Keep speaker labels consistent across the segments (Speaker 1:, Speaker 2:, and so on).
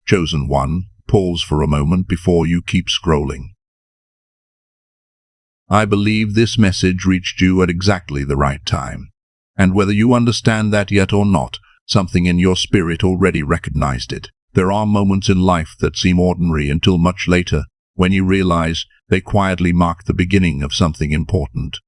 Speaker 1: Chosen one, pause for a moment before you keep scrolling. I believe this message reached you at exactly the right time. And whether you understand that yet or not, something in your spirit already recognized it. There are moments in life that seem ordinary until much later, when you realize they quietly mark the beginning of something important.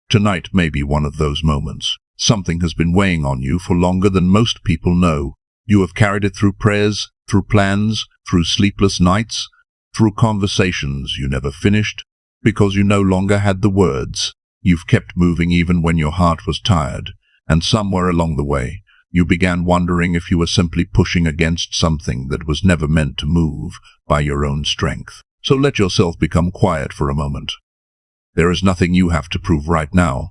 Speaker 1: Tonight may be one of those moments. Something has been weighing on you for longer than most people know. You have carried it through prayers, through plans, through sleepless nights, through conversations you never finished, because you no longer had the words. You've kept moving even when your heart was tired, and somewhere along the way, you began wondering if you were simply pushing against something that was never meant to move by your own strength. So let yourself become quiet for a moment. There is nothing you have to prove right now,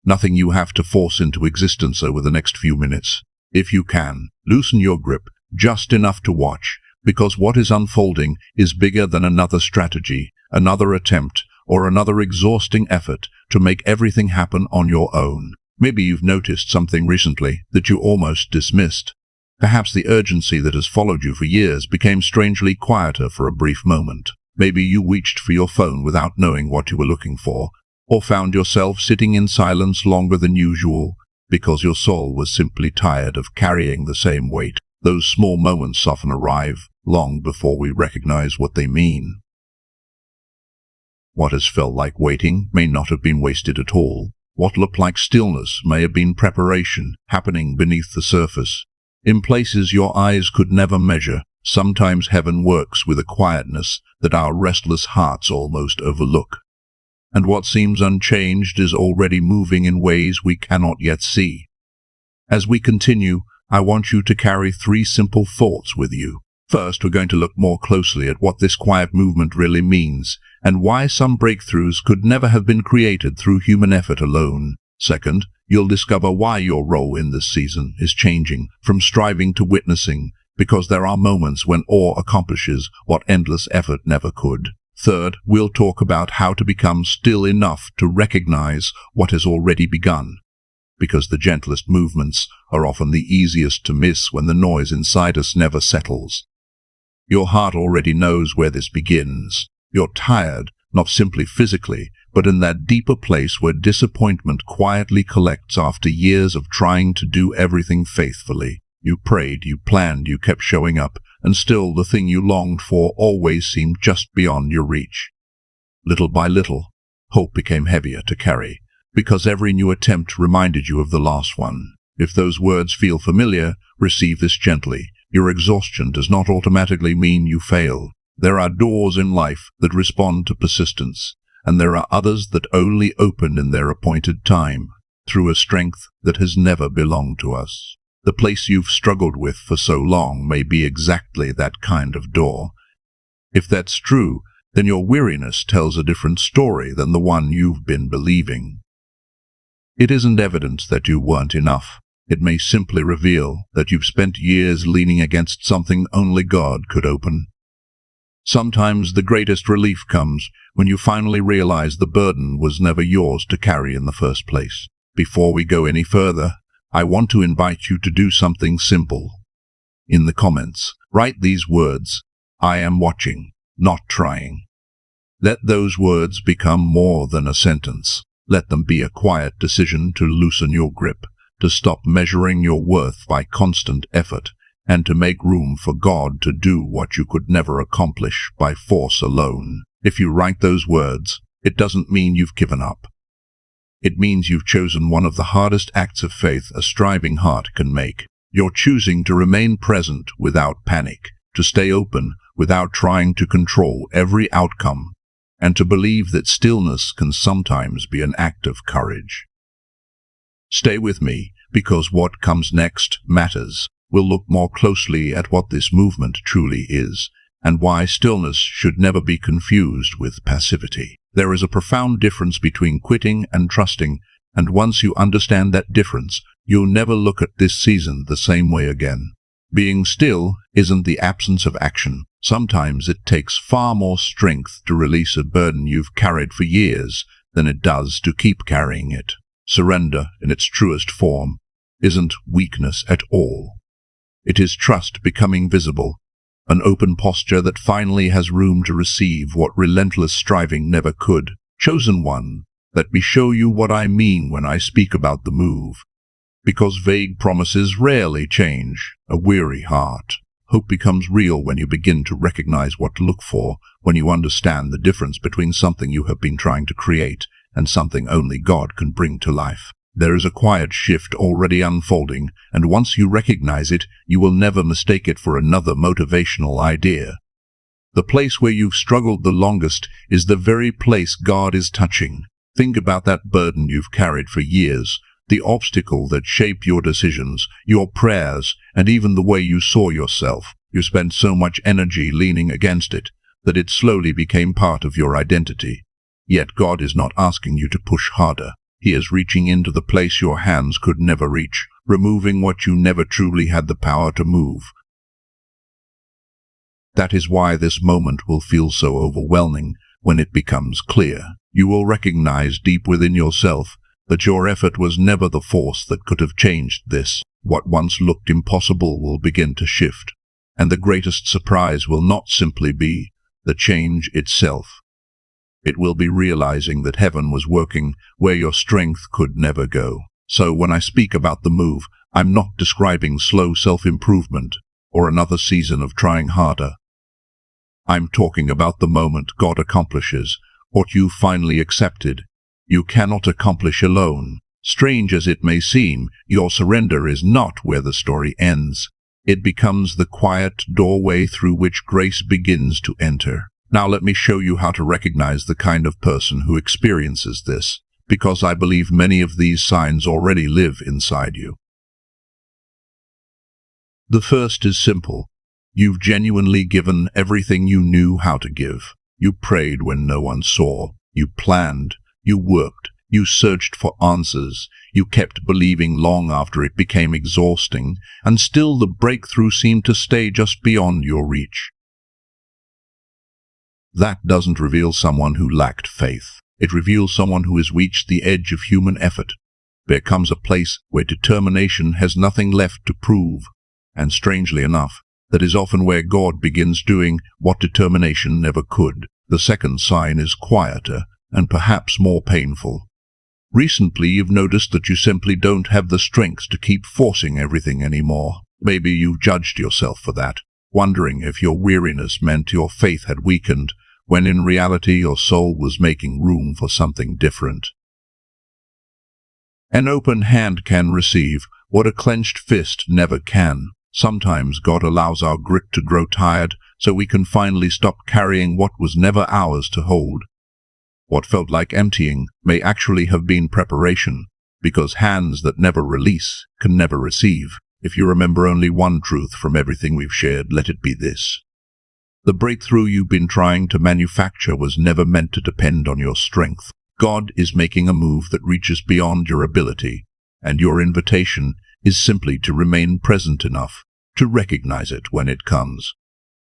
Speaker 1: nothing you have to force into existence over the next few minutes. If you can, loosen your grip just enough to watch, because what is unfolding is bigger than another strategy, another attempt, or another exhausting effort to make everything happen on your own. Maybe you've noticed something recently that you almost dismissed. Perhaps the urgency that has followed you for years became strangely quieter for a brief moment. Maybe you reached for your phone without knowing what you were looking for, or found yourself sitting in silence longer than usual because your soul was simply tired of carrying the same weight. Those small moments often arrive long before we recognize what they mean. What has felt like waiting may not have been wasted at all. What looked like stillness may have been preparation happening beneath the surface. In places your eyes could never measure, sometimes heaven works with a quietness that our restless hearts almost overlook. And what seems unchanged is already moving in ways we cannot yet see. As we continue, I want you to carry 3 simple thoughts with you. First, we're going to look more closely at what this quiet movement really means, and why some breakthroughs could never have been created through human effort alone. Second, you'll discover why your role in this season is changing from striving to witnessing, because there are moments when awe accomplishes what endless effort never could. Third, we'll talk about how to become still enough to recognize what has already begun, because the gentlest movements are often the easiest to miss when the noise inside us never settles. Your heart already knows where this begins. You're tired, not simply physically, but in that deeper place where disappointment quietly collects after years of trying to do everything faithfully. You prayed, you planned, you kept showing up, and still the thing you longed for always seemed just beyond your reach. Little by little, hope became heavier to carry, because every new attempt reminded you of the last one. If those words feel familiar, receive this gently. Your exhaustion does not automatically mean you fail. There are doors in life that respond to persistence, and there are others that only open in their appointed time, through a strength that has never belonged to us. The place you've struggled with for so long may be exactly that kind of door. If that's true, then your weariness tells a different story than the one you've been believing. It isn't evidence that you weren't enough. It may simply reveal that you've spent years leaning against something only God could open. Sometimes the greatest relief comes when you finally realize the burden was never yours to carry in the first place. Before we go any further, I want to invite you to do something simple. In the comments, write these words: I am watching, not trying. Let those words become more than a sentence. Let them be a quiet decision to loosen your grip, to stop measuring your worth by constant effort, and to make room for God to do what you could never accomplish by force alone. If you write those words, it doesn't mean you've given up. It means you've chosen one of the hardest acts of faith a striving heart can make. You're choosing to remain present without panic, to stay open without trying to control every outcome, and to believe that stillness can sometimes be an act of courage. Stay with me, because what comes next matters. We'll look more closely at what this movement truly is, and why stillness should never be confused with passivity. There is a profound difference between quitting and trusting, and once you understand that difference, you'll never look at this season the same way again. Being still isn't the absence of action. Sometimes it takes far more strength to release a burden you've carried for years than it does to keep carrying it. Surrender, in its truest form, isn't weakness at all. It is trust becoming visible, an open posture that finally has room to receive what relentless striving never could. Chosen one, let me show you what I mean when I speak about the move. Because vague promises rarely change a weary heart. Hope becomes real when you begin to recognize what to look for, when you understand the difference between something you have been trying to create and something only God can bring to life. There is a quiet shift already unfolding, and once you recognize it, you will never mistake it for another motivational idea. The place where you've struggled the longest is the very place God is touching. Think about that burden you've carried for years, the obstacle that shaped your decisions, your prayers, and even the way you saw yourself. You spent so much energy leaning against it that it slowly became part of your identity. Yet God is not asking you to push harder. He is reaching into the place your hands could never reach, removing what you never truly had the power to move. That is why this moment will feel so overwhelming when it becomes clear. You will recognize deep within yourself that your effort was never the force that could have changed this. What once looked impossible will begin to shift, and the greatest surprise will not simply be the change itself. It will be realizing that heaven was working where your strength could never go. So when I speak about the move, I'm not describing slow self-improvement or another season of trying harder. I'm talking about the moment God accomplishes what you finally accepted. You cannot accomplish alone. Strange as it may seem, your surrender is not where the story ends. It becomes the quiet doorway through which grace begins to enter. Now let me show you how to recognize the kind of person who experiences this, because I believe many of these signs already live inside you. The first is simple. You've genuinely given everything you knew how to give. You prayed when no one saw. You planned. You worked. You searched for answers. You kept believing long after it became exhausting, and still the breakthrough seemed to stay just beyond your reach. That doesn't reveal someone who lacked faith. It reveals someone who has reached the edge of human effort. There comes a place where determination has nothing left to prove, and strangely enough, that is often where God begins doing what determination never could. The second sign is quieter and perhaps more painful. Recently, you've noticed that you simply don't have the strength to keep forcing everything anymore. Maybe you've judged yourself for that, wondering if your weariness meant your faith had weakened, when in reality your soul was making room for something different. An open hand can receive what a clenched fist never can. Sometimes God allows our grit to grow tired so we can finally stop carrying what was never ours to hold. What felt like emptying may actually have been preparation, because hands that never release can never receive. If you remember only one truth from everything we've shared, let it be this. The breakthrough you've been trying to manufacture was never meant to depend on your strength. God is making a move that reaches beyond your ability, and your invitation is simply to remain present enough to recognize it when it comes.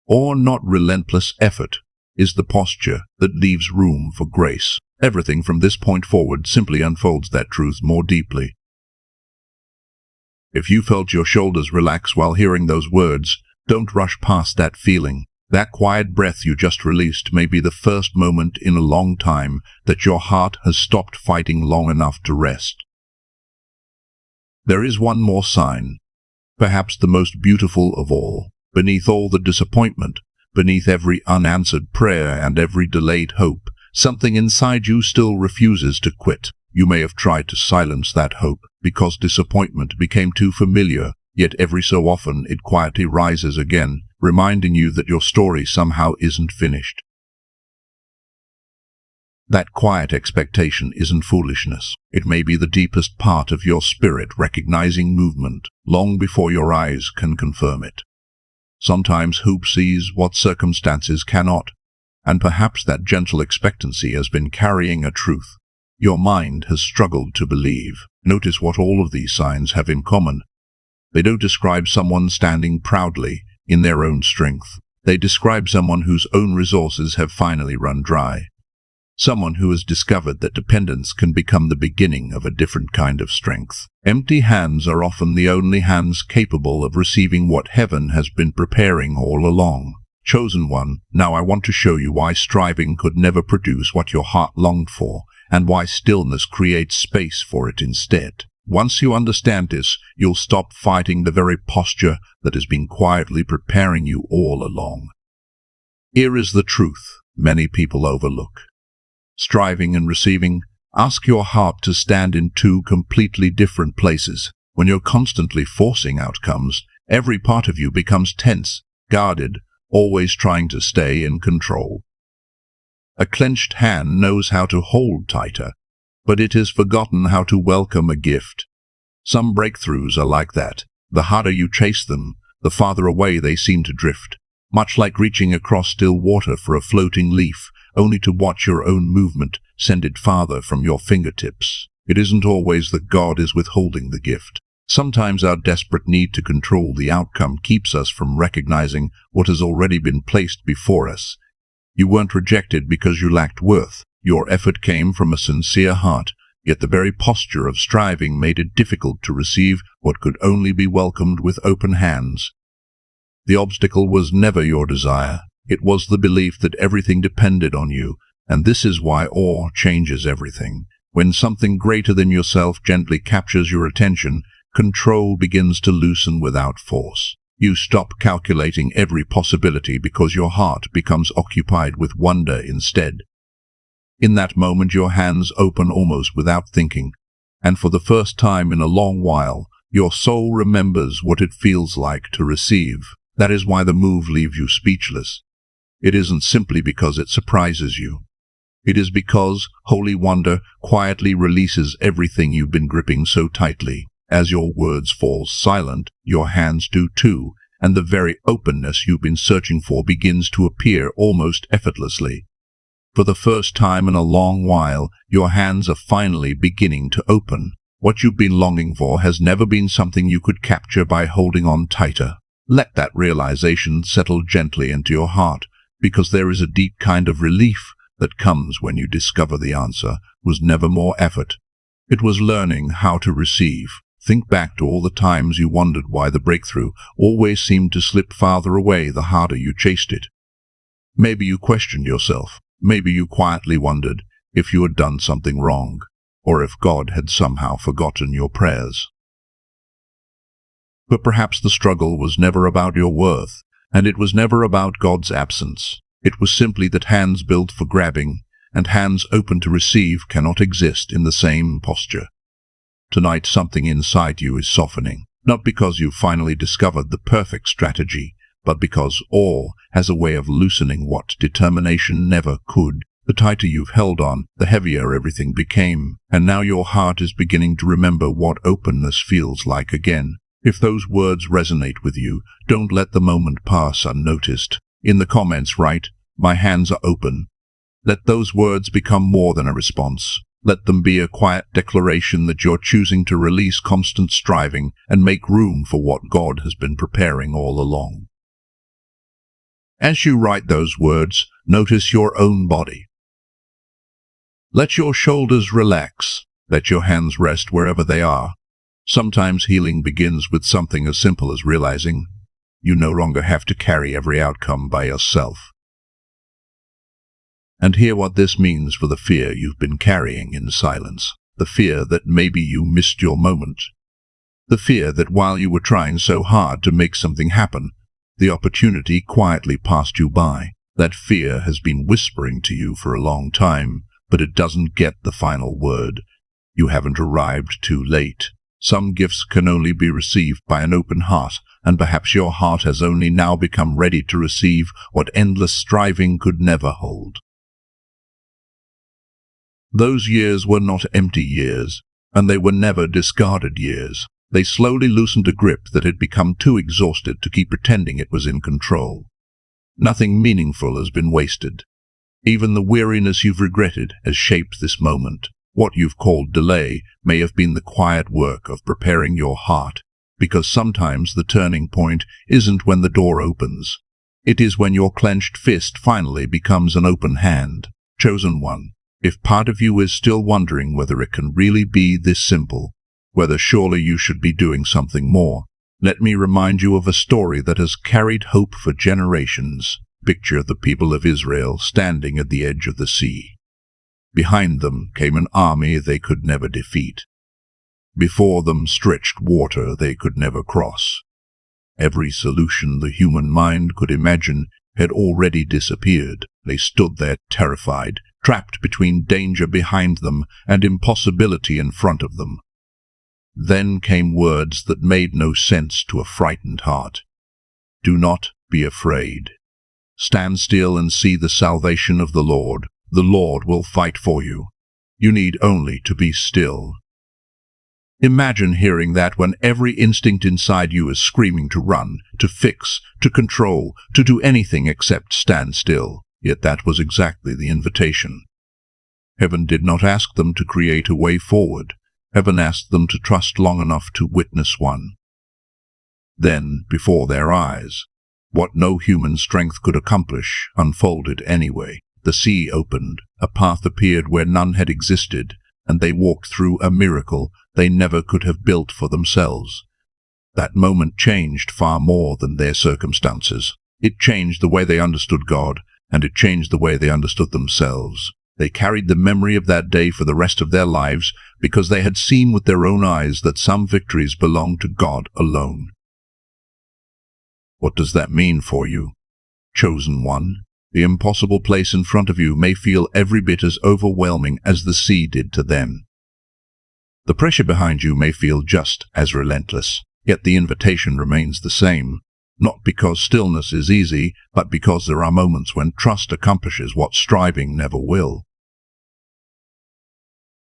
Speaker 1: Or not relentless effort is the posture that leaves room for grace. Everything from this point forward simply unfolds that truth more deeply. If you felt your shoulders relax while hearing those words, don't rush past that feeling. That quiet breath you just released may be the first moment in a long time that your heart has stopped fighting long enough to rest. There is one more sign, perhaps the most beautiful of all. Beneath all the disappointment, beneath every unanswered prayer and every delayed hope, something inside you still refuses to quit. You may have tried to silence that hope because disappointment became too familiar, yet every so often it quietly rises again, reminding you that your story somehow isn't finished. That quiet expectation isn't foolishness. It may be the deepest part of your spirit recognizing movement long before your eyes can confirm it. Sometimes hope sees what circumstances cannot, and perhaps that gentle expectancy has been carrying a truth your mind has struggled to believe. Notice what all of these signs have in common. They don't describe someone standing proudly in their own strength. They describe someone whose own resources have finally run dry. Someone who has discovered that dependence can become the beginning of a different kind of strength. Empty hands are often the only hands capable of receiving what heaven has been preparing all along. Chosen one, now I want to show you why striving could never produce what your heart longed for, and why stillness creates space for it instead. Once you understand this, you'll stop fighting the very posture that has been quietly preparing you all along. Here is the truth many people overlook. Striving and receiving, ask your heart to stand in two completely different places. When you're constantly forcing outcomes, every part of you becomes tense, guarded, always trying to stay in control. A clenched hand knows how to hold tighter, but it has forgotten how to welcome a gift. Some breakthroughs are like that. The harder you chase them, the farther away they seem to drift, much like reaching across still water for a floating leaf, only to watch your own movement send it farther from your fingertips. It isn't always that God is withholding the gift. Sometimes our desperate need to control the outcome keeps us from recognizing what has already been placed before us. You weren't rejected because you lacked worth. Your effort came from a sincere heart, yet the very posture of striving made it difficult to receive what could only be welcomed with open hands. The obstacle was never your desire. It was the belief that everything depended on you, and this is why awe changes everything. When something greater than yourself gently captures your attention, control begins to loosen without force. You stop calculating every possibility because your heart becomes occupied with wonder instead. In that moment your hands open almost without thinking, and for the first time in a long while, your soul remembers what it feels like to receive. That is why the move leaves you speechless. It isn't simply because it surprises you. It is because holy wonder quietly releases everything you've been gripping so tightly. As your words fall silent, your hands do too, and the very openness you've been searching for begins to appear almost effortlessly. For the first time in a long while, your hands are finally beginning to open. What you've been longing for has never been something you could capture by holding on tighter. Let that realization settle gently into your heart, because there is a deep kind of relief that comes when you discover the answer was never more effort. It was learning how to receive. Think back to all the times you wondered why the breakthrough always seemed to slip farther away the harder you chased it. Maybe you questioned yourself. Maybe you quietly wondered if you had done something wrong, or if God had somehow forgotten your prayers. But perhaps the struggle was never about your worth, and it was never about God's absence. It was simply that hands built for grabbing and hands open to receive cannot exist in the same posture. Tonight something inside you is softening, not because you've finally discovered the perfect strategy, but because awe has a way of loosening what determination never could. The tighter you've held on, the heavier everything became, and now your heart is beginning to remember what openness feels like again. If those words resonate with you, don't let the moment pass unnoticed. In the comments write, "My hands are open." Let those words become more than a response. Let them be a quiet declaration that you're choosing to release constant striving and make room for what God has been preparing all along. As you write those words, notice your own body. Let your shoulders relax. Let your hands rest wherever they are. Sometimes healing begins with something as simple as realizing you no longer have to carry every outcome by yourself. And hear what this means for the fear you've been carrying in silence. The fear that maybe you missed your moment. The fear that while you were trying so hard to make something happen, the opportunity quietly passed you by. That fear has been whispering to you for a long time, but it doesn't get the final word. You haven't arrived too late. Some gifts can only be received by an open heart, and perhaps your heart has only now become ready to receive what endless striving could never hold. Those years were not empty years, and they were never discarded years. They slowly loosened a grip that had become too exhausted to keep pretending it was in control. Nothing meaningful has been wasted. Even the weariness you've regretted has shaped this moment. What you've called delay may have been the quiet work of preparing your heart, because sometimes the turning point isn't when the door opens. It is when your clenched fist finally becomes an open hand. Chosen one, if part of you is still wondering whether it can really be this simple, whether surely you should be doing something more, let me remind you of a story that has carried hope for generations. Picture the people of Israel standing at the edge of the sea. Behind them came an army they could never defeat. Before them stretched water they could never cross. Every solution the human mind could imagine had already disappeared. They stood there terrified, trapped between danger behind them and impossibility in front of them. Then came words that made no sense to a frightened heart. Do not be afraid. Stand still and see the salvation of the Lord. The Lord will fight for you. You need only to be still. Imagine hearing that when every instinct inside you is screaming to run, to fix, to control, to do anything except stand still. Yet that was exactly the invitation. Heaven did not ask them to create a way forward. Heaven asked them to trust long enough to witness one. Then, before their eyes, what no human strength could accomplish unfolded anyway. The sea opened, a path appeared where none had existed, and they walked through a miracle they never could have built for themselves. That moment changed far more than their circumstances. It changed the way they understood God, and it changed the way they understood themselves. They carried the memory of that day for the rest of their lives because they had seen with their own eyes that some victories belong to God alone. What does that mean for you? Chosen one, the impossible place in front of you may feel every bit as overwhelming as the sea did to them. The pressure behind you may feel just as relentless, yet the invitation remains the same, not because stillness is easy, but because there are moments when trust accomplishes what striving never will.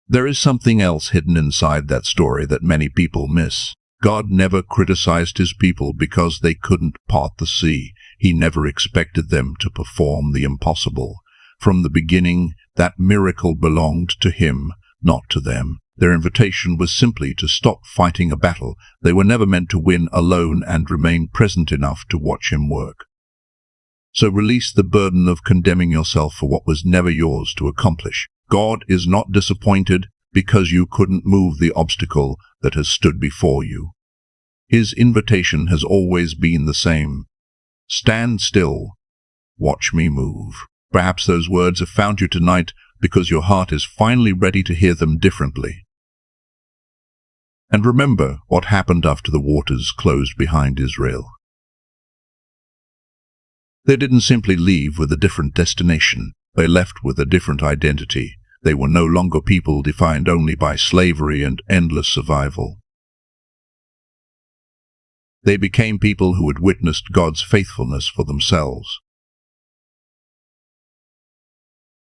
Speaker 1: There is something else hidden inside that story that many people miss. God never criticized his people because they couldn't part the sea. He never expected them to perform the impossible. From the beginning, that miracle belonged to him, not to them. Their invitation was simply to stop fighting a battle they were never meant to win alone and remain present enough to watch him work. So release the burden of condemning yourself for what was never yours to accomplish. God is not disappointed because you couldn't move the obstacle that has stood before you. His invitation has always been the same. Stand still. Watch me move. Perhaps those words have found you tonight because your heart is finally ready to hear them differently. And remember what happened after the waters closed behind Israel. They didn't simply leave with a different destination. They left with a different identity. They were no longer people defined only by slavery and endless survival. They became people who had witnessed God's faithfulness for themselves.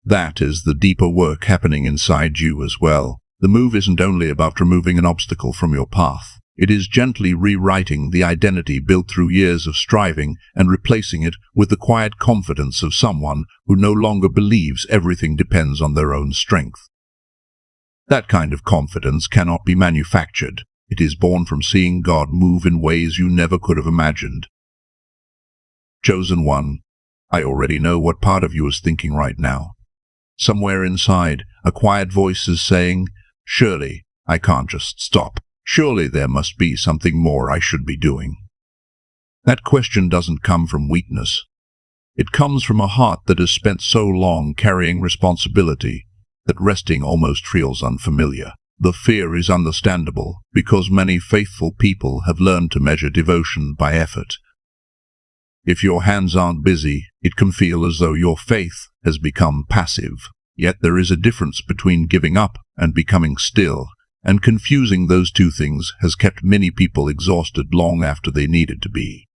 Speaker 1: That is the deeper work happening inside you as well. The move isn't only about removing an obstacle from your path. It is gently rewriting the identity built through years of striving and replacing it with the quiet confidence of someone who no longer believes everything depends on their own strength. That kind of confidence cannot be manufactured. It is born from seeing God move in ways you never could have imagined. Chosen one, I already know what part of you is thinking right now. Somewhere inside, a quiet voice is saying, "Surely, I can't just stop. Surely there must be something more I should be doing." That question doesn't come from weakness. It comes from a heart that has spent so long carrying responsibility that resting almost feels unfamiliar. The fear is understandable because many faithful people have learned to measure devotion by effort. If your hands aren't busy, it can feel as though your faith has become passive. Yet there is a difference between giving up and becoming still, and confusing those two things has kept many people exhausted long after they needed to be.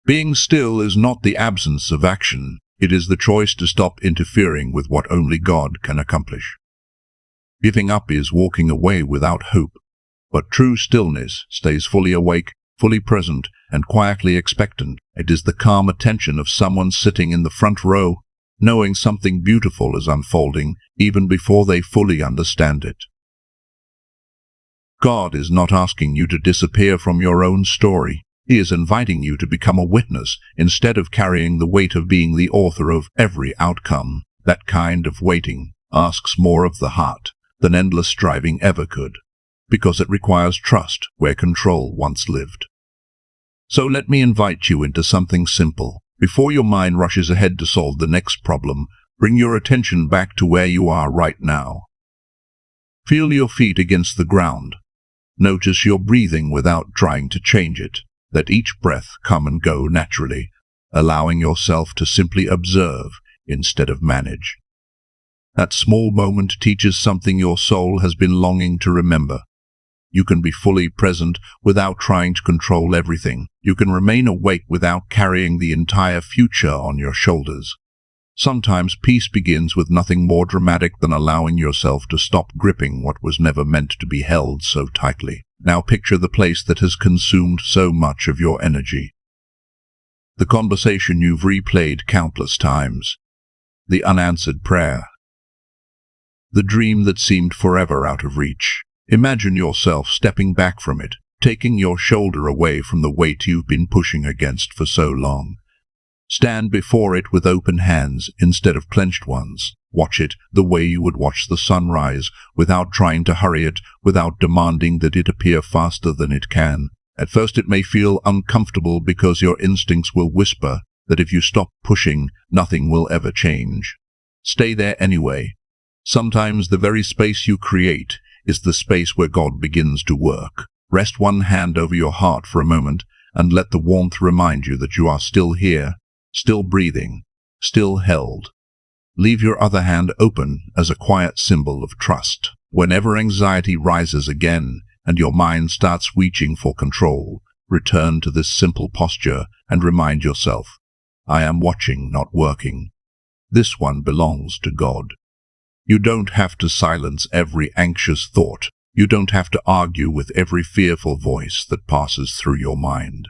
Speaker 1: Being still is not the absence of action. It is the choice to stop interfering with what only God can accomplish. Giving up is walking away without hope, but true stillness stays fully awake, fully present, and quietly expectant. It is the calm attention of someone sitting in the front row, knowing something beautiful is unfolding even before they fully understand it. God is not asking you to disappear from your own story. He is inviting you to become a witness instead of carrying the weight of being the author of every outcome. That kind of waiting asks more of the heart than endless striving ever could, because it requires trust where control once lived. So let me invite you into something simple. Before your mind rushes ahead to solve the next problem, bring your attention back to where you are right now. Feel your feet against the ground. Notice your breathing without trying to change it. Let each breath come and go naturally, allowing yourself to simply observe instead of manage. That small moment teaches something your soul has been longing to remember. You can be fully present without trying to control everything. You can remain awake without carrying the entire future on your shoulders. Sometimes peace begins with nothing more dramatic than allowing yourself to stop gripping what was never meant to be held so tightly. Now picture the place that has consumed so much of your energy. The conversation you've replayed countless times. The unanswered prayer. The dream that seemed forever out of reach. Imagine yourself stepping back from it, taking your shoulder away from the weight you've been pushing against for so long. Stand before it with open hands instead of clenched ones. Watch it the way you would watch the sun rise, without trying to hurry it, without demanding that it appear faster than it can. At first it may feel uncomfortable because your instincts will whisper that if you stop pushing, nothing will ever change. Stay there anyway. Sometimes the very space you create is the space where God begins to work. Rest one hand over your heart for a moment and let the warmth remind you that you are still here, still breathing, still held. Leave your other hand open as a quiet symbol of trust. Whenever anxiety rises again and your mind starts reaching for control, return to this simple posture and remind yourself, I am watching, not working. This one belongs to God. You don't have to silence every anxious thought. You don't have to argue with every fearful voice that passes through your mind.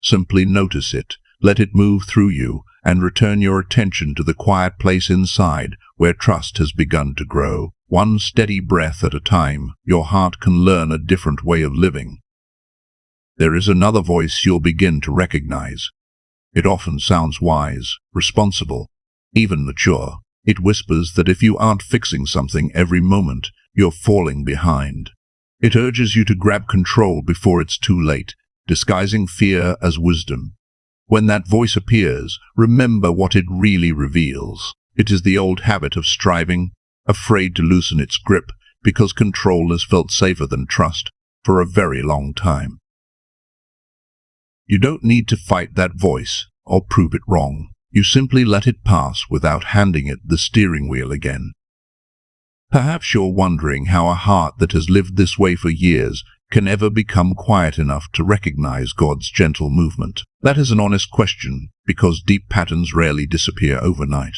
Speaker 1: Simply notice it, let it move through you, and return your attention to the quiet place inside where trust has begun to grow. One steady breath at a time, your heart can learn a different way of living. There is another voice you'll begin to recognize. It often sounds wise, responsible, even mature. It whispers that if you aren't fixing something every moment, you're falling behind. It urges you to grab control before it's too late, disguising fear as wisdom. When that voice appears, remember what it really reveals. It is the old habit of striving, afraid to loosen its grip because control has felt safer than trust for a very long time. You don't need to fight that voice or prove it wrong. You simply let it pass without handing it the steering wheel again. Perhaps you're wondering how a heart that has lived this way for years can ever become quiet enough to recognize God's gentle movement. That is an honest question, because deep patterns rarely disappear overnight.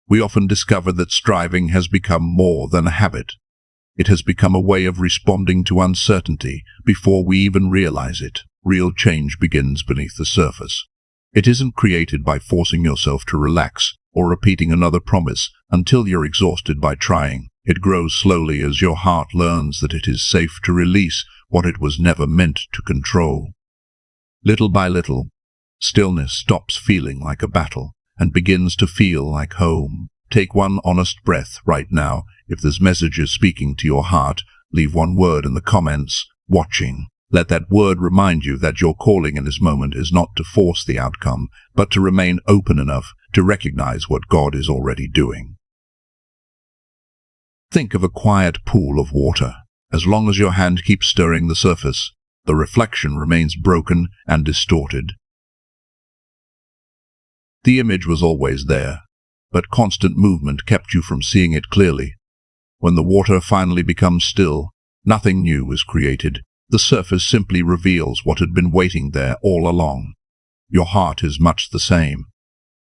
Speaker 1: We often discover that striving has become more than a habit. It has become a way of responding to uncertainty before we even realize it. Real change begins beneath the surface. It isn't created by forcing yourself to relax or repeating another promise until you're exhausted by trying. It grows slowly as your heart learns that it is safe to release what it was never meant to control. Little by little, stillness stops feeling like a battle and begins to feel like home. Take one honest breath right now. If this message is speaking to your heart, leave one word in the comments, watching. Let that word remind you that your calling in this moment is not to force the outcome, but to remain open enough to recognize what God is already doing. Think of a quiet pool of water. As long as your hand keeps stirring the surface, the reflection remains broken and distorted. The image was always there, but constant movement kept you from seeing it clearly. When the water finally becomes still, nothing new is created. The surface simply reveals what had been waiting there all along. Your heart is much the same.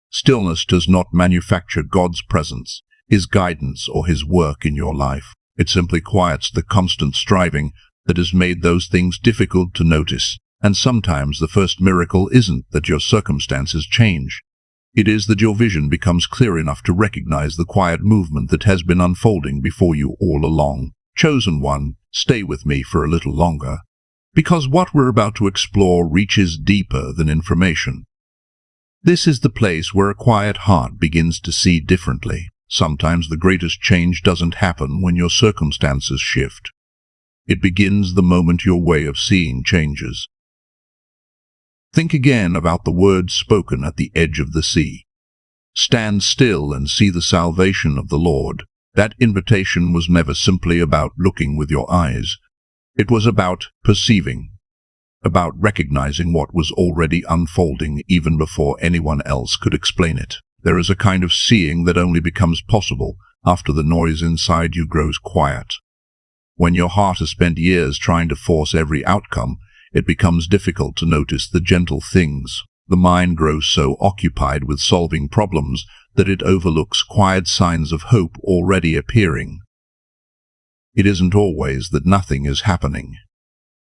Speaker 1: Stillness does not manufacture God's presence, His guidance, or His work in your life. It simply quiets the constant striving that has made those things difficult to notice. And sometimes the first miracle isn't that your circumstances change. It is that your vision becomes clear enough to recognize the quiet movement that has been unfolding before you all along. Chosen one, stay with me for a little longer, because what we're about to explore reaches deeper than information. This is the place where a quiet heart begins to see differently. Sometimes the greatest change doesn't happen when your circumstances shift. It begins the moment your way of seeing changes. Think again about the words spoken at the edge of the sea. Stand still and see the salvation of the Lord. That invitation was never simply about looking with your eyes. It was about perceiving, about recognizing what was already unfolding even before anyone else could explain it. There is a kind of seeing that only becomes possible after the noise inside you grows quiet. When your heart has spent years trying to force every outcome, it becomes difficult to notice the gentle things. The mind grows so occupied with solving problems that it overlooks quiet signs of hope already appearing. It isn't always that nothing is happening.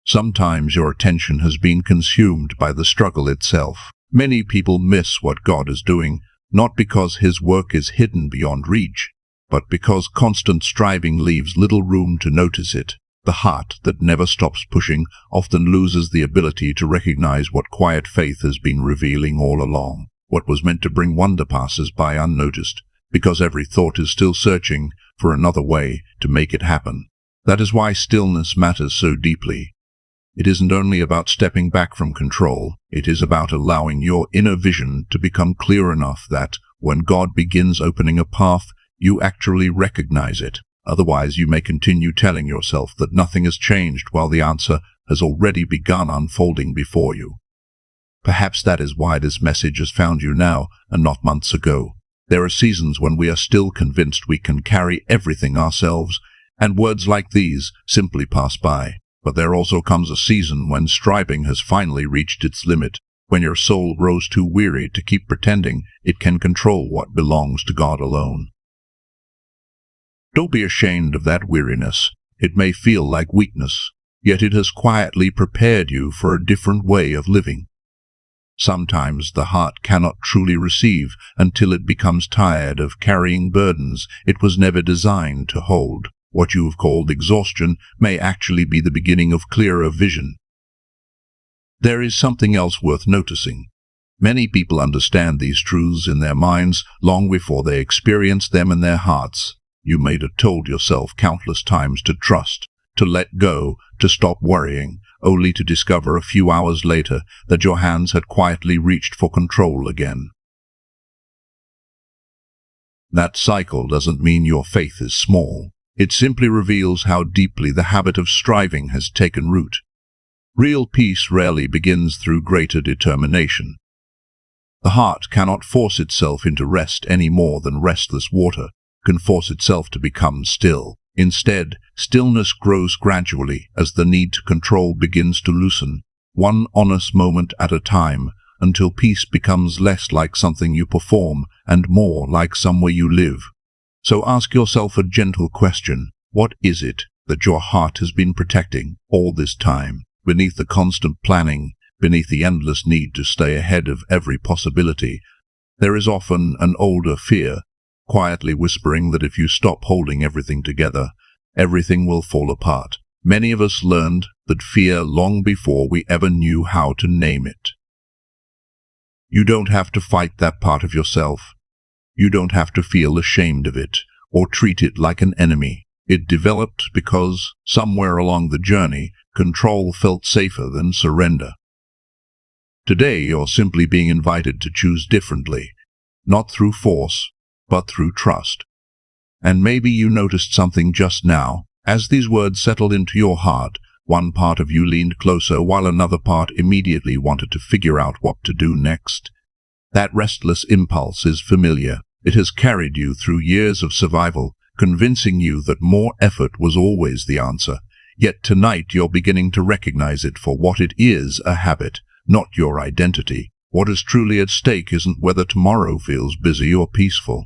Speaker 1: Sometimes your attention has been consumed by the struggle itself. Many people miss what God is doing, not because His work is hidden beyond reach, but because constant striving leaves little room to notice it. The heart that never stops pushing often loses the ability to recognize what quiet faith has been revealing all along. What was meant to bring wonder passes by unnoticed, because every thought is still searching for another way to make it happen. That is why stillness matters so deeply. It isn't only about stepping back from control, it is about allowing your inner vision to become clear enough that, when God begins opening a path, you actually recognize it. Otherwise, you may continue telling yourself that nothing has changed while the answer has already begun unfolding before you. Perhaps that is why this message has found you now and not months ago. There are seasons when we are still convinced we can carry everything ourselves, and words like these simply pass by. But there also comes a season when striving has finally reached its limit, when your soul grows too weary to keep pretending it can control what belongs to God alone. Don't be ashamed of that weariness. It may feel like weakness, yet it has quietly prepared you for a different way of living. Sometimes the heart cannot truly receive until it becomes tired of carrying burdens it was never designed to hold. What you have called exhaustion may actually be the beginning of clearer vision. There is something else worth noticing. Many people understand these truths in their minds long before they experience them in their hearts. You may have told yourself countless times to trust, to let go, to stop worrying, only to discover a few hours later that your hands had quietly reached for control again. That cycle doesn't mean your faith is small. It simply reveals how deeply the habit of striving has taken root. Real peace rarely begins through greater determination. The heart cannot force itself into rest any more than restless water can force itself to become still. Instead, stillness grows gradually as the need to control begins to loosen, one honest moment at a time, until peace becomes less like something you perform and more like somewhere you live. So ask yourself a gentle question. What is it that your heart has been protecting all this time? Beneath the constant planning, beneath the endless need to stay ahead of every possibility, there is often an older fear, quietly whispering that if you stop holding everything together, everything will fall apart. Many of us learned that fear long before we ever knew how to name it. You don't have to fight that part of yourself. You don't have to feel ashamed of it or treat it like an enemy. It developed because, somewhere along the journey, control felt safer than surrender. Today you're simply being invited to choose differently, not through force, but through trust. And maybe you noticed something just now. As these words settled into your heart, one part of you leaned closer while another part immediately wanted to figure out what to do next. That restless impulse is familiar. It has carried you through years of survival, convincing you that more effort was always the answer. Yet tonight you're beginning to recognize it for what it is, a habit, not your identity. What is truly at stake isn't whether tomorrow feels busy or peaceful.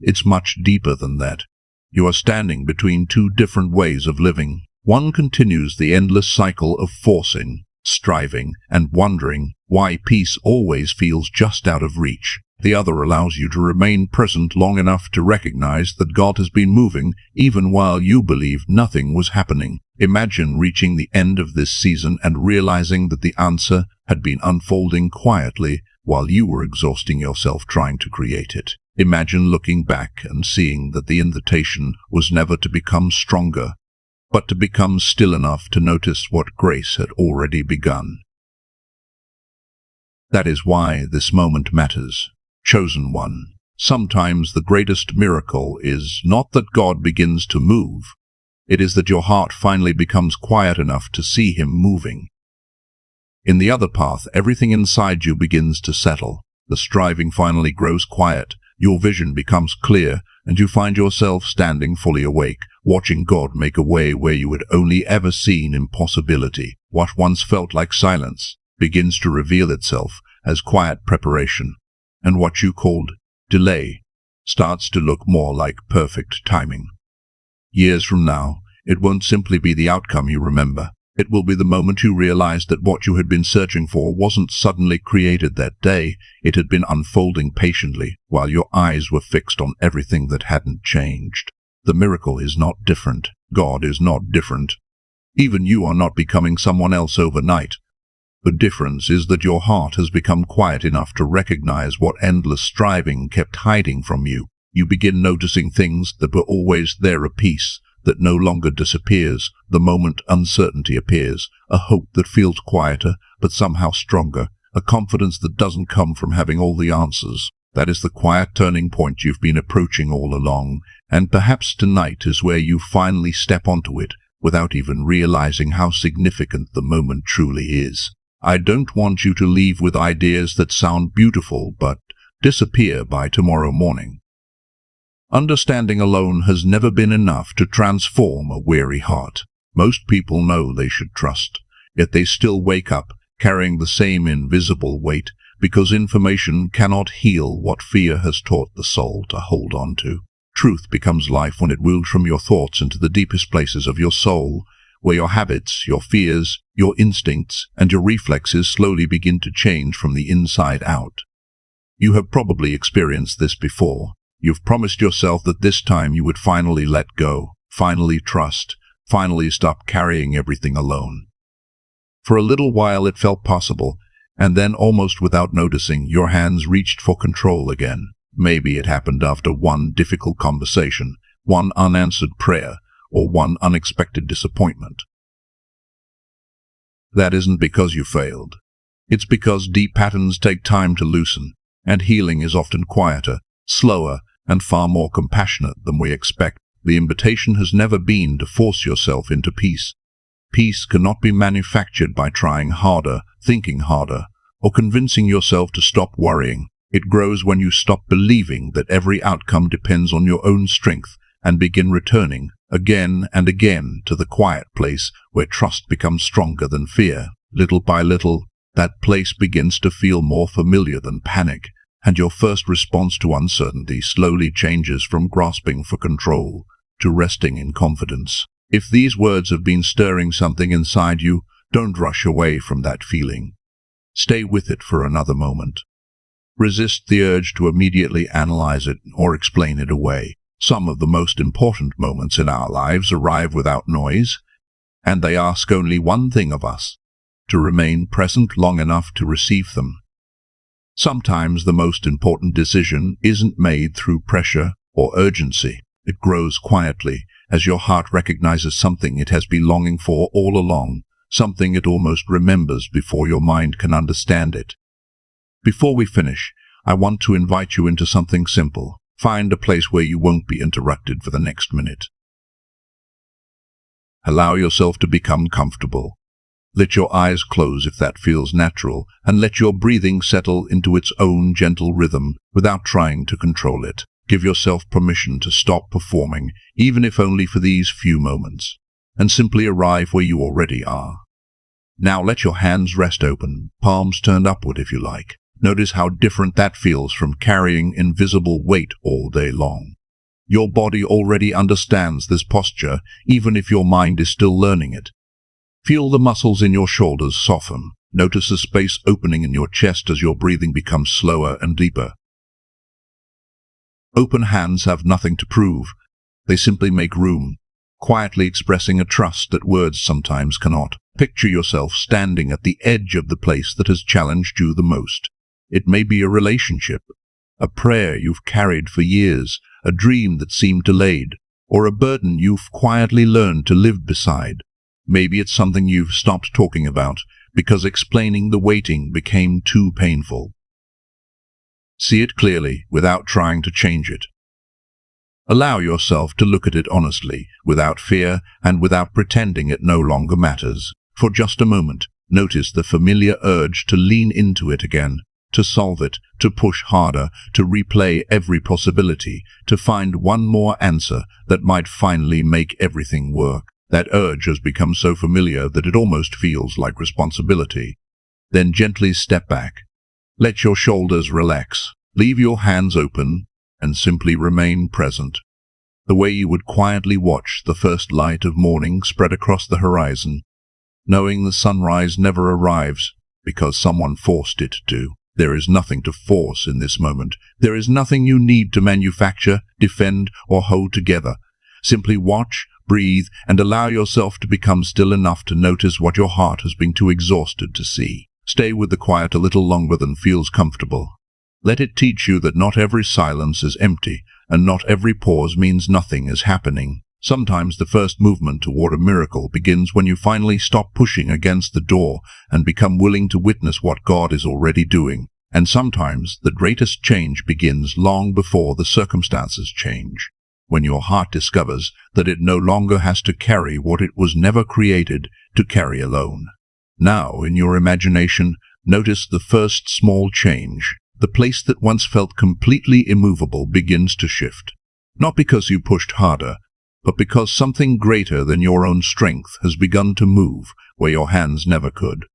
Speaker 1: It's much deeper than that. You are standing between two different ways of living. One continues the endless cycle of forcing, striving, and wondering why peace always feels just out of reach. The other allows you to remain present long enough to recognize that God has been moving even while you believed nothing was happening. Imagine reaching the end of this season and realizing that the answer had been unfolding quietly while you were exhausting yourself trying to create it. Imagine looking back and seeing that the invitation was never to become stronger, but to become still enough to notice what grace had already begun. That is why this moment matters. Chosen one. Sometimes the greatest miracle is not that God begins to move. It is that your heart finally becomes quiet enough to see him moving. In the other path, everything inside you begins to settle. The striving finally grows quiet, your vision becomes clear, and you find yourself standing fully awake, watching God make a way where you had only ever seen impossibility. What once felt like silence begins to reveal itself as quiet preparation, and what you called delay starts to look more like perfect timing. Years from now, it won't simply be the outcome you remember. It will be the moment you realized that what you had been searching for wasn't suddenly created that day. It had been unfolding patiently while your eyes were fixed on everything that hadn't changed. The miracle is not different. God is not different. Even you are not becoming someone else overnight. The difference is that your heart has become quiet enough to recognize what endless striving kept hiding from you. You begin noticing things that were always there, a peace that no longer disappears the moment uncertainty appears, a hope that feels quieter but somehow stronger, a confidence that doesn't come from having all the answers. That is the quiet turning point you've been approaching all along, and perhaps tonight is where you finally step onto it without even realizing how significant the moment truly is. I don't want you to leave with ideas that sound beautiful but disappear by tomorrow morning. Understanding alone has never been enough to transform a weary heart. Most people know they should trust, yet they still wake up carrying the same invisible weight because information cannot heal what fear has taught the soul to hold on to. Truth becomes life when it wheels from your thoughts into the deepest places of your soul, where your habits, your fears, your instincts, and your reflexes slowly begin to change from the inside out. You have probably experienced this before. You've promised yourself that this time you would finally let go, finally trust, finally stop carrying everything alone. For a little while it felt possible, and then almost without noticing, your hands reached for control again. Maybe it happened after one difficult conversation, one unanswered prayer, or one unexpected disappointment. That isn't because you failed. It's because deep patterns take time to loosen, and healing is often quieter, slower, and far more compassionate than we expect. The invitation has never been to force yourself into peace. Peace cannot be manufactured by trying harder, thinking harder, or convincing yourself to stop worrying. It grows when you stop believing that every outcome depends on your own strength and begin returning again and again to the quiet place where trust becomes stronger than fear. Little by little, that place begins to feel more familiar than panic, and your first response to uncertainty slowly changes from grasping for control to resting in confidence. If these words have been stirring something inside you, don't rush away from that feeling. Stay with it for another moment. Resist the urge to immediately analyze it or explain it away. Some of the most important moments in our lives arrive without noise, and they ask only one thing of us: to remain present long enough to receive them. Sometimes the most important decision isn't made through pressure or urgency. It grows quietly as your heart recognizes something it has been longing for all along, something it almost remembers before your mind can understand it. Before we finish, I want to invite you into something simple. Find a place where you won't be interrupted for the next minute. Allow yourself to become comfortable. Let your eyes close if that feels natural, and let your breathing settle into its own gentle rhythm without trying to control it. Give yourself permission to stop performing, even if only for these few moments, and simply arrive where you already are. Now let your hands rest open, palms turned upward if you like. Notice how different that feels from carrying invisible weight all day long. Your body already understands this posture, even if your mind is still learning it. Feel the muscles in your shoulders soften. Notice the space opening in your chest as your breathing becomes slower and deeper. Open hands have nothing to prove. They simply make room, quietly expressing a trust that words sometimes cannot. Picture yourself standing at the edge of the place that has challenged you the most. It may be a relationship, a prayer you've carried for years, a dream that seemed delayed, or a burden you've quietly learned to live beside. Maybe it's something you've stopped talking about because explaining the waiting became too painful. See it clearly without trying to change it. Allow yourself to look at it honestly, without fear and without pretending it no longer matters. For just a moment, notice the familiar urge to lean into it again, to solve it, to push harder, to replay every possibility, to find one more answer that might finally make everything work. That urge has become so familiar that it almost feels like responsibility. Then gently step back. Let your shoulders relax. Leave your hands open and simply remain present. The way you would quietly watch the first light of morning spread across the horizon, knowing the sunrise never arrives because someone forced it to. There is nothing to force in this moment. There is nothing you need to manufacture, defend, or hold together. Simply watch, breathe, and allow yourself to become still enough to notice what your heart has been too exhausted to see. Stay with the quiet a little longer than feels comfortable. Let it teach you that not every silence is empty, and not every pause means nothing is happening. Sometimes the first movement toward a miracle begins when you finally stop pushing against the door and become willing to witness what God is already doing. And sometimes the greatest change begins long before the circumstances change, when your heart discovers that it no longer has to carry what it was never created to carry alone. Now, in your imagination, notice the first small change. The place that once felt completely immovable begins to shift. Not because you pushed harder, but because something greater than your own strength has begun to move where your hands never could.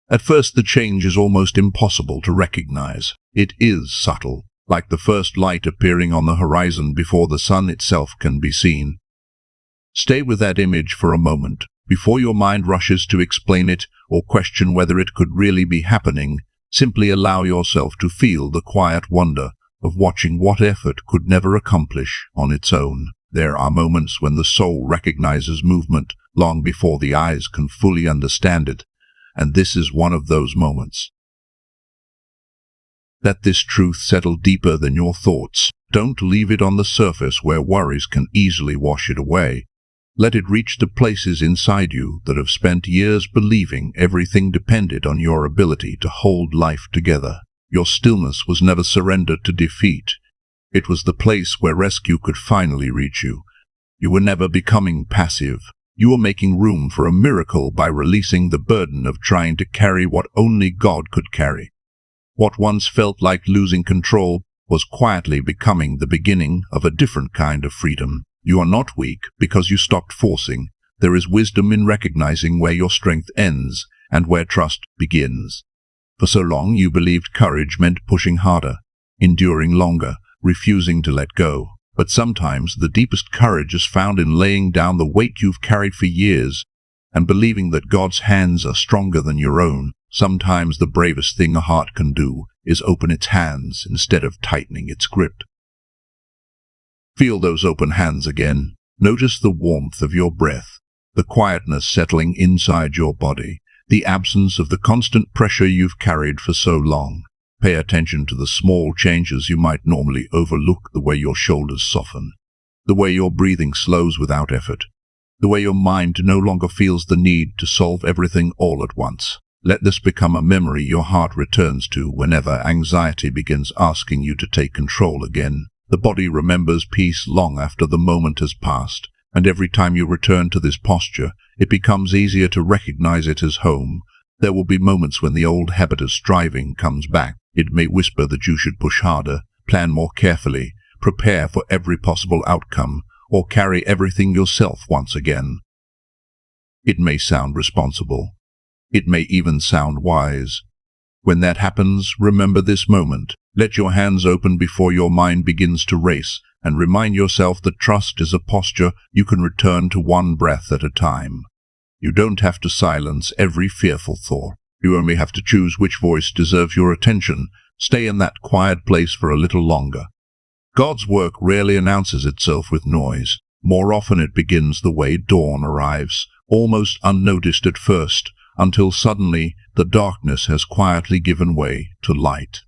Speaker 1: At first, the change is almost impossible to recognize. It is subtle, like the first light appearing on the horizon before the sun itself can be seen. Stay with that image for a moment, before your mind rushes to explain it or question whether it could really be happening. Simply allow yourself to feel the quiet wonder of watching what effort could never accomplish on its own. There are moments when the soul recognizes movement long before the eyes can fully understand it, and this is one of those moments. Let this truth settle deeper than your thoughts. Don't leave it on the surface where worries can easily wash it away. Let it reach the places inside you that have spent years believing everything depended on your ability to hold life together. Your stillness was never surrendered to defeat. It was the place where rescue could finally reach you. You were never becoming passive. You were making room for a miracle by releasing the burden of trying to carry what only God could carry. What once felt like losing control was quietly becoming the beginning of a different kind of freedom. You are not weak because you stopped forcing. There is wisdom in recognizing where your strength ends and where trust begins. For so long you believed courage meant pushing harder, enduring longer, refusing to let go. But sometimes the deepest courage is found in laying down the weight you've carried for years and believing that God's hands are stronger than your own. Sometimes the bravest thing a heart can do is open its hands instead of tightening its grip. Feel those open hands again. Notice the warmth of your breath, the quietness settling inside your body, the absence of the constant pressure you've carried for so long. Pay attention to the small changes you might normally overlook, the way your shoulders soften, the way your breathing slows without effort, the way your mind no longer feels the need to solve everything all at once. Let this become a memory your heart returns to whenever anxiety begins asking you to take control again. The body remembers peace long after the moment has passed, and every time you return to this posture, it becomes easier to recognize it as home. There will be moments when the old habit of striving comes back. It may whisper that you should push harder, plan more carefully, prepare for every possible outcome, or carry everything yourself once again. It may sound responsible. It may even sound wise. When that happens, remember this moment. Let your hands open before your mind begins to race, and remind yourself that trust is a posture you can return to one breath at a time. You don't have to silence every fearful thought. You only have to choose which voice deserves your attention. Stay in that quiet place for a little longer. God's work rarely announces itself with noise. More often it begins the way dawn arrives, almost unnoticed at first, until suddenly the darkness has quietly given way to light.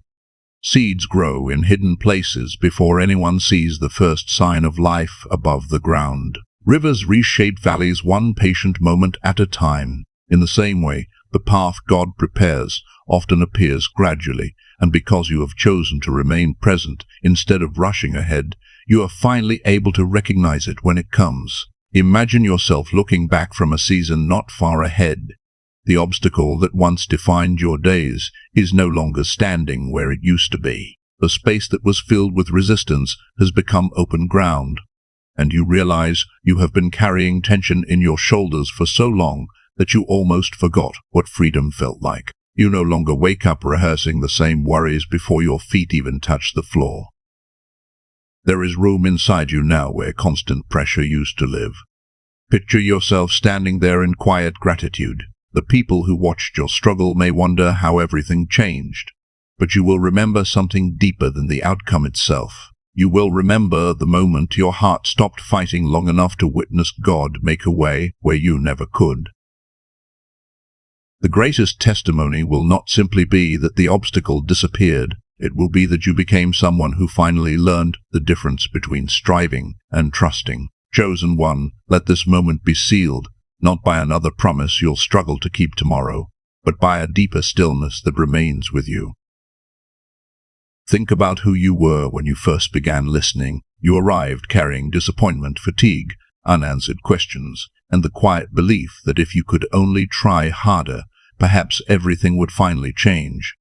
Speaker 1: Seeds grow in hidden places before anyone sees the first sign of life above the ground. Rivers reshape valleys one patient moment at a time. In the same way, The path God prepares often appears gradually, and because you have chosen to remain present instead of rushing ahead, you are finally able to recognize it when it comes. Imagine yourself looking back from a season not far ahead. The obstacle that once defined your days is no longer standing where it used to be. The space that was filled with resistance has become open ground, and you realize you have been carrying tension in your shoulders for so long that you almost forgot what freedom felt like. You no longer wake up rehearsing the same worries before your feet even touch the floor. There is room inside you now where constant pressure used to live. Picture yourself standing there in quiet gratitude. The people who watched your struggle may wonder how everything changed, but you will remember something deeper than the outcome itself. You will remember the moment your heart stopped fighting long enough to witness God make a way where you never could. The greatest testimony will not simply be that the obstacle disappeared. It will be that you became someone who finally learned the difference between striving and trusting. Chosen one, let this moment be sealed, not by another promise you'll struggle to keep tomorrow, but by a deeper stillness that remains with you. Think about who you were when you first began listening. You arrived carrying disappointment, fatigue, unanswered questions, and the quiet belief that if you could only try harder, perhaps everything would finally change.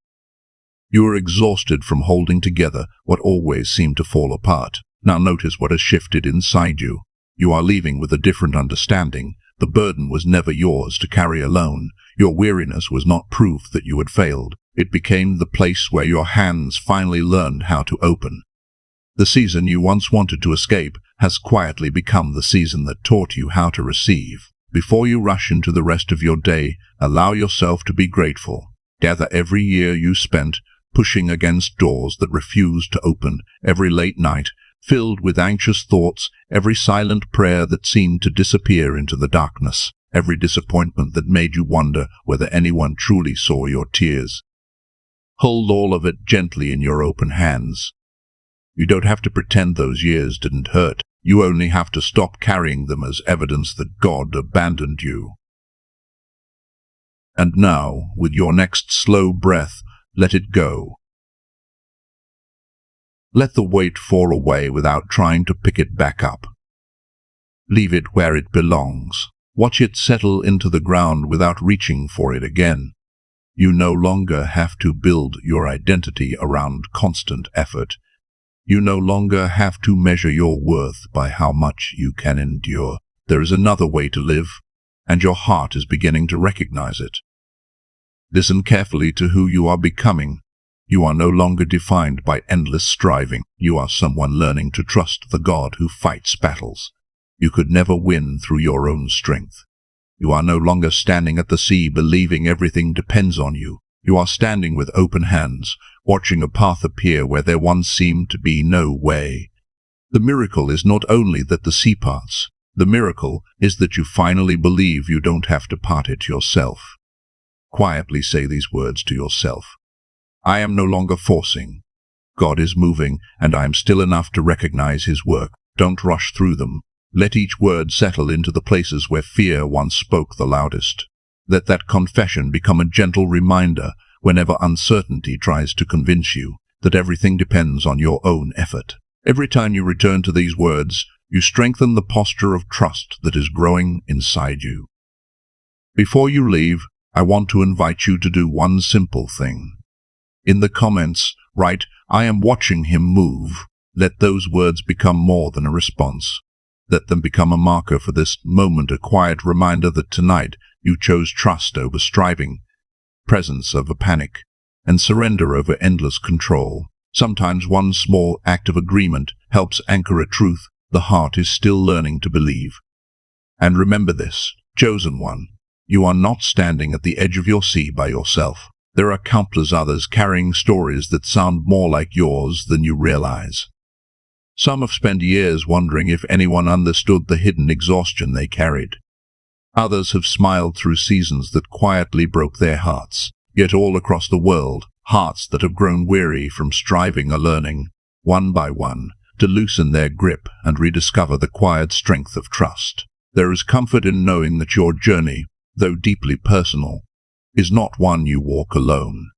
Speaker 1: You were exhausted from holding together what always seemed to fall apart. Now notice what has shifted inside you. You are leaving with a different understanding. The burden was never yours to carry alone. Your weariness was not proof that you had failed. It became the place where your hands finally learned how to open. The season you once wanted to escape has quietly become the season that taught you how to receive. Before you rush into the rest of your day, allow yourself to be grateful. Gather every year you spent pushing against doors that refused to open, every late night filled with anxious thoughts, every silent prayer that seemed to disappear into the darkness, every disappointment that made you wonder whether anyone truly saw your tears. Hold all of it gently in your open hands. You don't have to pretend those years didn't hurt. You only have to stop carrying them as evidence that God abandoned you. And now, with your next slow breath, let it go. Let the weight fall away without trying to pick it back up. Leave it where it belongs. Watch it settle into the ground without reaching for it again. You no longer have to build your identity around constant effort. You no longer have to measure your worth by how much you can endure. There is another way to live, and your heart is beginning to recognize it. Listen carefully to who you are becoming. You are no longer defined by endless striving. You are someone learning to trust the God who fights battles you could never win through your own strength. You are no longer standing at the sea believing everything depends on you. You are standing with open hands, watching a path appear where there once seemed to be no way. The miracle is not only that the sea parts. The miracle is that you finally believe you don't have to part it yourself. Quietly say these words to yourself. I am no longer forcing. God is moving, and I am still enough to recognize His work. Don't rush through them. Let each word settle into the places where fear once spoke the loudest. Let that confession become a gentle reminder whenever uncertainty tries to convince you that everything depends on your own effort. Every time you return to these words, you strengthen the posture of trust that is growing inside you. Before you leave, I want to invite you to do one simple thing. In the comments, write, I am watching Him move. Let those words become more than a response. Let them become a marker for this moment, a quiet reminder that tonight you chose trust over striving, presence over panic, and surrender over endless control. Sometimes one small act of agreement helps anchor a truth the heart is still learning to believe. And remember this, chosen one, you are not standing at the edge of your sea by yourself. There are countless others carrying stories that sound more like yours than you realize. Some have spent years wondering if anyone understood the hidden exhaustion they carried. Others have smiled through seasons that quietly broke their hearts. Yet all across the world, hearts that have grown weary from striving are learning, one by one, to loosen their grip and rediscover the quiet strength of trust. There is comfort in knowing that your journey, though deeply personal, is not one you walk alone.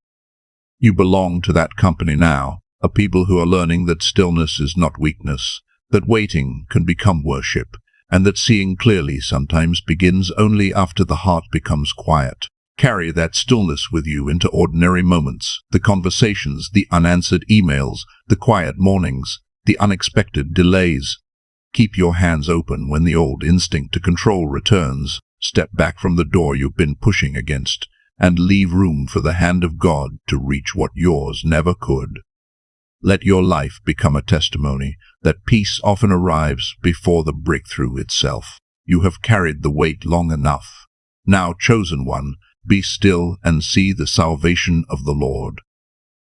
Speaker 1: You belong to that company now, a people who are learning that stillness is not weakness, that waiting can become worship, and that seeing clearly sometimes begins only after the heart becomes quiet. Carry that stillness with you into ordinary moments, the conversations, the unanswered emails, the quiet mornings, the unexpected delays. Keep your hands open when the old instinct to control returns. Step back from the door you've been pushing against, and leave room for the hand of God to reach what yours never could. Let your life become a testimony that peace often arrives before the breakthrough itself. You have carried the weight long enough. Now, chosen one, be still and see the salvation of the Lord.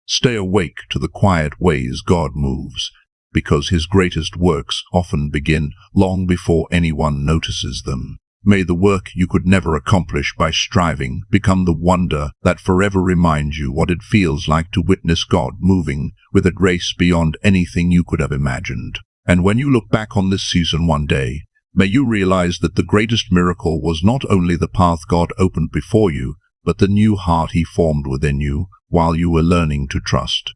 Speaker 1: Stay awake to the quiet ways God moves, because His greatest works often begin long before anyone notices them. May the work you could never accomplish by striving become the wonder that forever reminds you what it feels like to witness God moving with a grace beyond anything you could have imagined. And when you look back on this season one day, may you realize that the greatest miracle was not only the path God opened before you, but the new heart He formed within you while you were learning to trust.